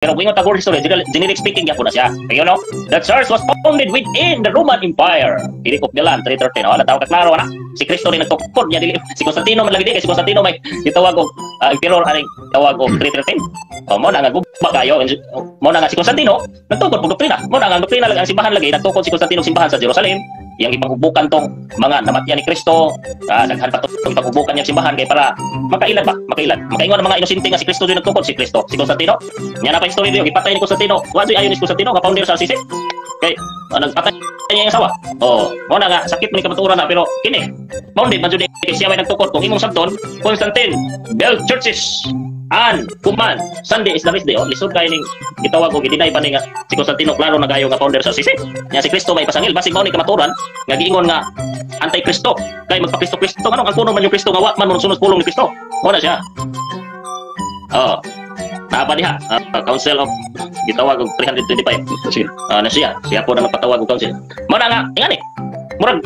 Pero kung tag history, generic speaking yan po na siya. You know, the church was founded within the Roman Empire. Philip of Milan, 313. Wala tao kaklaro na. Si Kristo rin nagtukod niya. Si Constantino man lagi di. Kasi Constantino may itawag og emperor aning tawag og 313. Mo na nga gubba kayo. Mo na nga si Constantino nagtukod og doktrina. Mo na nga doktrina lang ang simbahan lagi. Nagtukod si Constantino simbahan sa Jerusalem. Yang ipanghubukan tong mga namatyan ni Kristo, daghan pa itong ipanghubukan niyang simbahan kay para makailan ba? Makailan. Makaingon ang mga inosente nga si Kristo din nagtukod, si Kristo, si Constantino. Nya na pa history diyo, ipatay ni Constantino. Wa ayon ni Constantino nga founder sa RCC. Kay nagpatay niya yung asawa. Mo na nga sakit man ni kamaturan na pero kini. Founded man jud kay siya may nagtukod kung imong sabton, Constantine built churches and kuman Sunday is the rest day. Lisod kay ning gitawag og gidinay pa ni nga si Constantino klaro na gayo nga founder sa RCC. Nya si Kristo may pasangil basig mao ni kamaturan nga giingon nga anti-Kristo kay magpa-Kristo ano ang puno man yung Kristo nga wa man sunod pulong ni Kristo. Mo na siya. Napa diha Council of gitawag og 325. Na siya po na magpatawag og council. Mo na nga ingani. Murag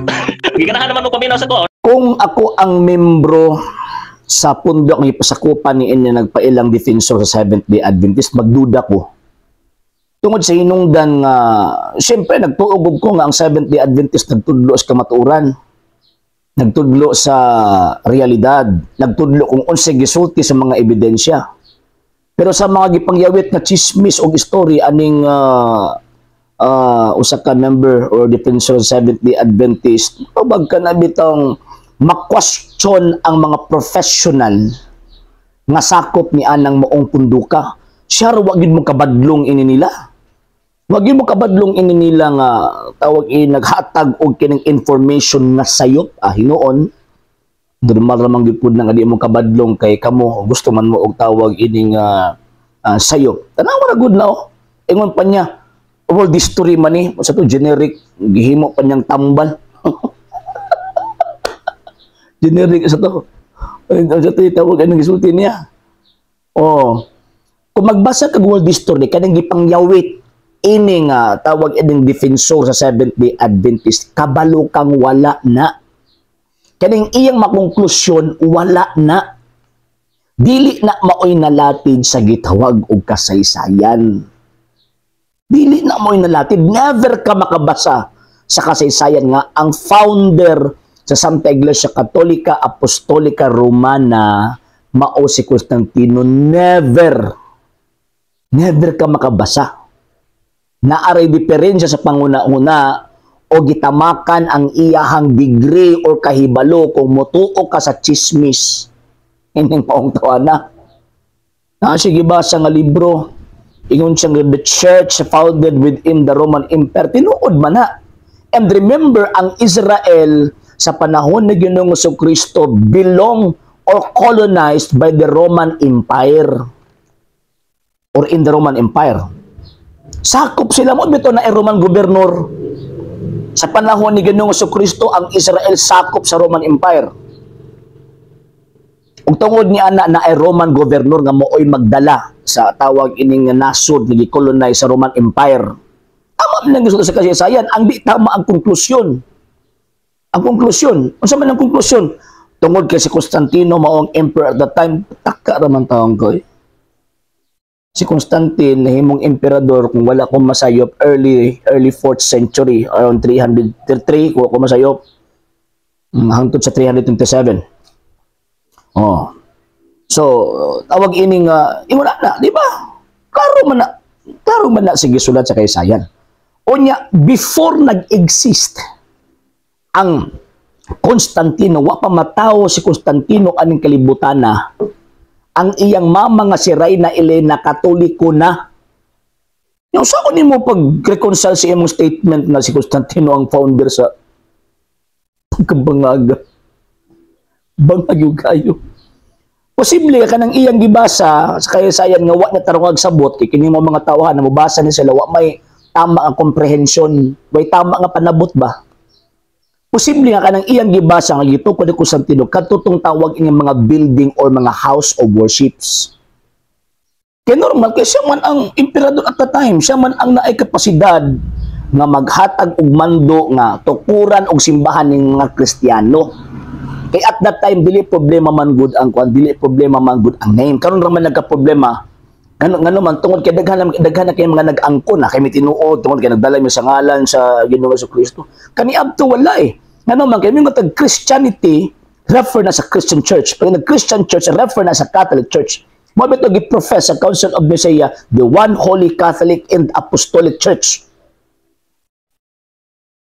giganahan naman ko paminaw sa ko. Kung ako ang membro sa pundok ng ipasakupan ni inya nagpailang defensor sa Seventh-day Adventist, magduda ko. Tungod sa hinungdan nga, siyempre nagtuugog ko nga ang Seventh-day Adventist nagtudlo sa kamatuoran, nagtudlo sa realidad, nagtudlo kung unsay gisulti sa mga ebidensya. Pero sa mga gipangyawit na chismis o story aning usa ka member or defensor sa Seventh-day Adventist, pabag ka na bitong ma-question ang mga professional nga sakop ni anang moong punduka. Siya wag gid mo kabadlong ini nila. Wag gid mo kabadlong ini nila nga tawag naghatag og kining information nga sayop hinuon. Normal ramang gipud nga di mo kabadlong kay kamo gusto man mo og tawag ining sayop. Tanawa ra gud na ingon pa niya world history man ni sa to generic gihimo pa niyang tambal. Generic sa to. Sa to tawag anong gisulti niya. Kung magbasa kag world history kanang gipangyawit ini nga tawag ining defensor sa Seventh-day Adventist, kabalo kang wala na. Kaning iyang makonklusyon wala na. Dili na maoy nalatid sa gitawag og kasaysayan. Dili na maoy nalatid, never ka makabasa sa kasaysayan nga ang founder sa Santa Iglesia Katolika Apostolika Romana mao si Constantino. Never ka makabasa. Naaray diferensya sa panguna-una o gitamakan ang iyahang degree or kahibalo kung mutuo ka sa chismis. Hindi maong tawana. Sige basa nga libro. Ingon siya the church founded within the Roman Empire. Tinuod man na. And remember, ang Israel sa panahon ni Ginoong Jesucristo belong or colonized by the Roman Empire or in the Roman Empire. Sakop sila mo bito na Roman gobernador. Sa panahon ni Ginoong Jesucristo ang Israel sakop sa Roman Empire. Ug tungod ni ana na ay Roman gobernador nga mooy magdala sa tawag ining nasod nga gi-colonize sa Roman Empire. Tama man lang sa kasaysayan, ang di tama ang konklusyon. Ang konklusyon, unsa man ang konklusyon? Tungod kay si Constantino maong emperor at that time, taka raman taong ko. Si Constantine nahimong emperador kung wala ko masayop early 4th century around 333 ko masayop hangtod sa 327. So tawag ining wala na, di ba? Klaro man na sige sulat sa kasaysayan. Unya before nag-exist ang Constantino, wa pa matawo si Constantino aning kalibutan na ang iyang mama nga si Reina Elena Katoliko na. Yung saan mo pag-reconcile sa iyong statement na si Constantino ang founder sa pagkabangaga. Bangagyo kayo. Posible ka nang iyang gibasa sa kasaysayan nga wa na tarungag sabot kay kini mga tawahan na mabasa ni sila wa may tama ang comprehension, way tama nga panabot ba? Posible nga kanang iyang gibasa nga gitukod ni Constantino katutong tawag ining mga building or mga house of worships. Kaya normal kay siya man ang emperador at the time, siya man ang naay kapasidad nga maghatag og mando nga tukuran og simbahan ng mga Kristiyano. Kay at that time dili problema man good ang name. Karon ra man nagka problema Ngano man tungod kay daghan na kay mga nag-angkon na kay mitinuod tungod kay nagdala mi sa ngalan sa Ginoong Kristo. Kani abto wala eh. Ngano man kay mga tag Christianity refer na sa Christian Church. Pag nag-Christian Church refer na sa Catholic Church. Mo bito gi-profess sa Council of Nicaea, the one holy Catholic and Apostolic Church.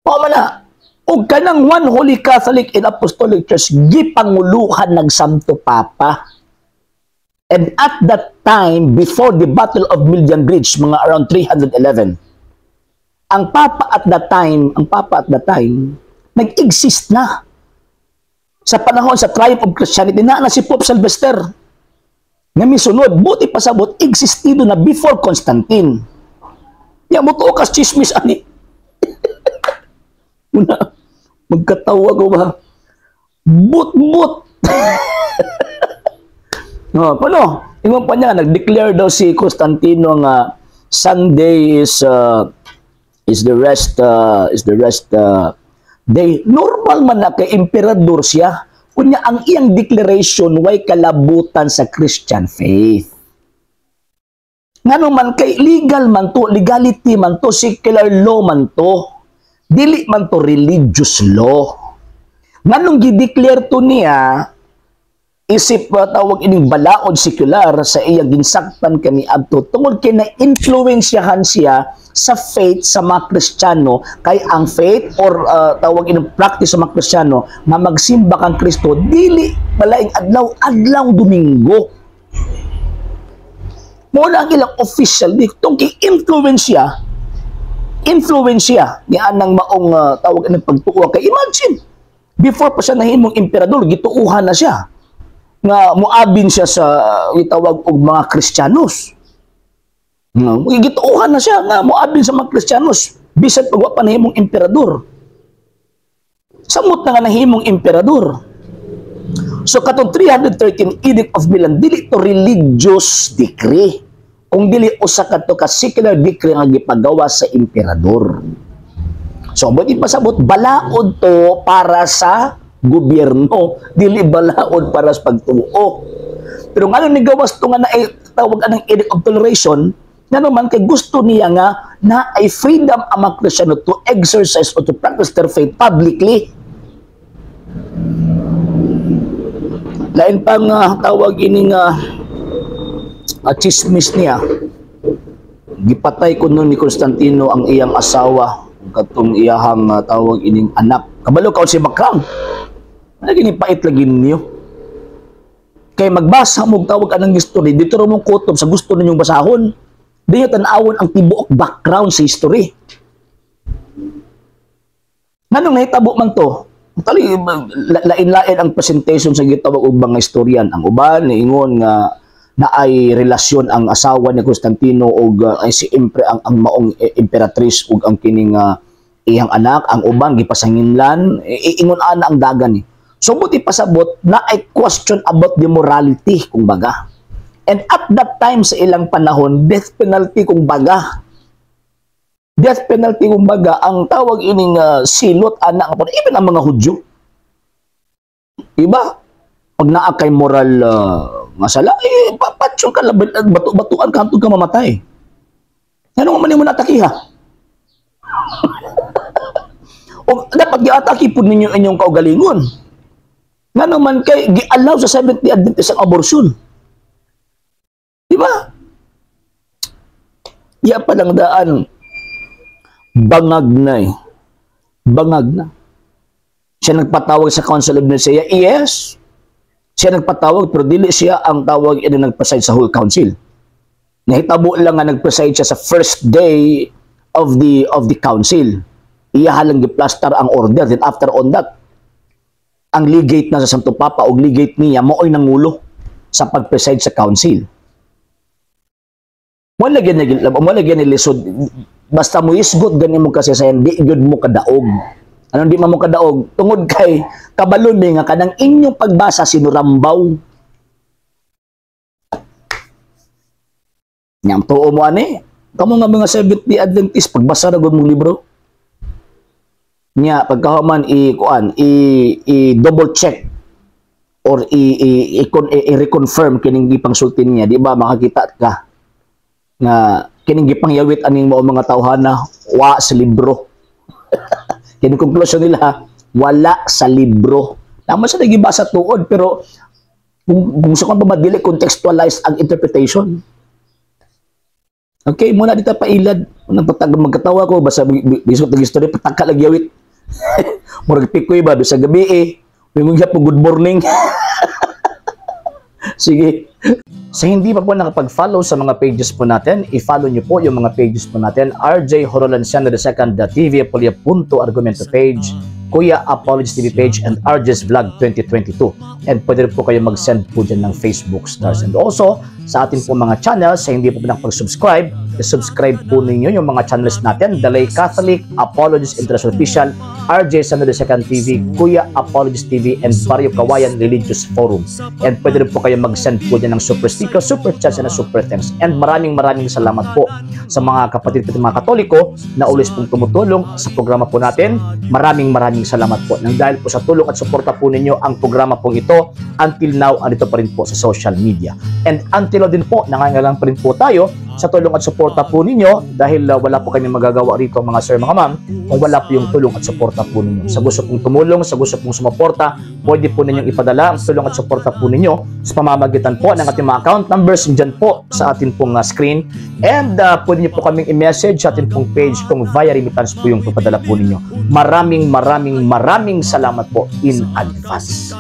O man na, ug kanang one holy Catholic and Apostolic Church gipanguluhan ng Santo Papa. And at that time, before the Battle of Milvian Bridge, mga around 311, ang Papa at that time, nag-exist na. Sa panahon sa triumph of Christianity, na si Pope Sylvester. Nga misunod, buti pa sabot, existido na before Constantine. Yang mo to kas chismis, ani. Muna, magkatawa ko ba? But. No, paano? Ingon pa niya, nag-declare daw si Constantino nga Sunday is the rest day. Normal man na kay emperador siya. Kunya ang iyang declaration way kalabutan sa Christian faith. Ngano man kay legal man to, legality man to, secular law man to. Dili man to religious law. Nganong gi-declare to niya isip tawag ining balaod sekular sa iyang ginsakpan kani adto tungod kay na-influensyahan siya sa faith sa mga Kristiyano kay ang faith or tawag ining practice sa mga Kristiyano nga magsimba kang Kristo dili balaing adlaw Domingo. Mo na ang ilang official tungod kay influensya ni anang maong tawag ining pagtuo kay imagine before pa siya nahimong emperador gituuhan na siya nga muabin siya sa itawag og mga Kristiyanos. Gituuhan na siya nga muabin sa mga Kristiyanos bisan pag wa pa nahimong emperador. Samot na nga nahimong emperador. So katong 313 Edict of Milan dili to religious decree. Kung dili usa kadto ka secular decree nga gipagawa sa emperador. So buti pasabot balaod to para sa gobyerno, dili balaod para sa pagtuo. Pero nga ni gawas to nga na tawag anang edict of toleration, nga naman kay gusto niya nga na ay freedom ang mga Kristiyano to exercise or to practice their faith publicly. Lain pang tawag ini nga chismis niya. Gipatay ko nun ni Constantino ang iyang asawa, katong iyahang tawag ining anak. Kabalo ka si Bakang. Naging ipait lagi ninyo. Kay magbasa mo tawag anang history, dito rin mong kutob sa gusto ninyong basahon. Di nyo tanawon ang tibuok background sa history. Nanong nahitabo man to, lain-lain ang presentation sa gitawag og mga historian. Ang uban, niingon nga na ay relasyon ang asawa ni Constantino og ay si ang maong imperatrice ug ang kining iyang anak. Ang uban gipasanginlan, ingon ana ang dagan ni. So buti pasabot na ay question about the morality kung baga. And at that time sa ilang panahon, death penalty kung baga. Death penalty kung baga ang tawag ining silot anak even ang mga Hudyo. Iba pag naa kay moral nga sala papatsyon ka batu-batuan ka hantod ka mamatay. Ano man mo natakiha? O dapat giataki pud ninyo inyong kaugalingon. Nga naman kay gi-allow sa Seventh-day Adventist ang abortion. Di ba? Iya pa lang daan. Bangag na eh. Bangag na. Siya nagpatawag sa Council of Nicaea. Yes. Siya nagpatawag pero dili siya ang tawag na nagpreside sa whole council. Nahitabo lang nga nagpreside siya sa first day of the council. Iya halang giplastar ang order. Then after on that, ang legate na sa Santo Papa o legate niya maoy nangulo sa pag-preside sa council. Wala gyan nilisod. Basta mo isgot ganin mo kasi sa hindi gyud mo kadaog. Anong di mo kadaog? Tungod kay kabalon nga kanang inyong pagbasa sinurambaw. Nyam tuo mo ani. Kamo nga mga Seventh-day Adventist pagbasa ra gud mong libro. Nya pagkahuman i-double check or i-reconfirm kining gipangsultin niya, di ba makakita ka nga kining gipangyawit aning mao mga tawhana wa sa libro. Kining konklusyon nila wala sa libro. Naman sa nagibasa tuod pero kung gusto kang pamadili contextualize ang interpretation. Okay, muna dito pailad. Unang magkatawa ko basta bisot ng history pataka lagyawit. Murag pikoy ba sa gabi Mingon po good morning. Sige. Sa hindi pa po nakapag-follow sa mga pages po natin, i-follow nyo po yung mga pages po natin. RJ Horolanciano II TV Apolia Punto Argumento page, Kuya Apologies TV page, and RJ's Vlog 2022. And pwede rin po kayo mag-send po dyan ng Facebook stars. And also, sa atin po mga channels, sa hindi po nakapag-subscribe, i-subscribe po ninyo yung mga channels natin. The Lay Catholic, Apologies International Official, RJ Sanado II TV, Kuya Apologies TV, and Barrio Kawayan Religious Forum. And pwede rin po kayo mag-send po dyan ng super sticker, super chats, and super thanks. And maraming salamat po sa mga kapatid at mga Katoliko na always pong tumutulong sa programa po natin. Maraming salamat po. Nang dahil po sa tulong at suporta po ninyo, ang programa pong ito, until now, andito pa rin po sa social media. And until now din po, nangangailangan pa rin po tayo sa tulong at suporta po ninyo dahil wala po kami magagawa rito mga sir, mga ma'am, kung wala po yung tulong at suporta po ninyo. Sa gusto pong tumulong, sa gusto pong sumuporta, pwede po ninyong ipadala ang tulong at suporta po ninyo sa pamamagitan po ng ating mga account numbers dyan po sa ating pong screen. And pwede nyo po kaming i-message sa ating pong page kung via remittance po yung papadala po ninyo. Maraming salamat po in advance.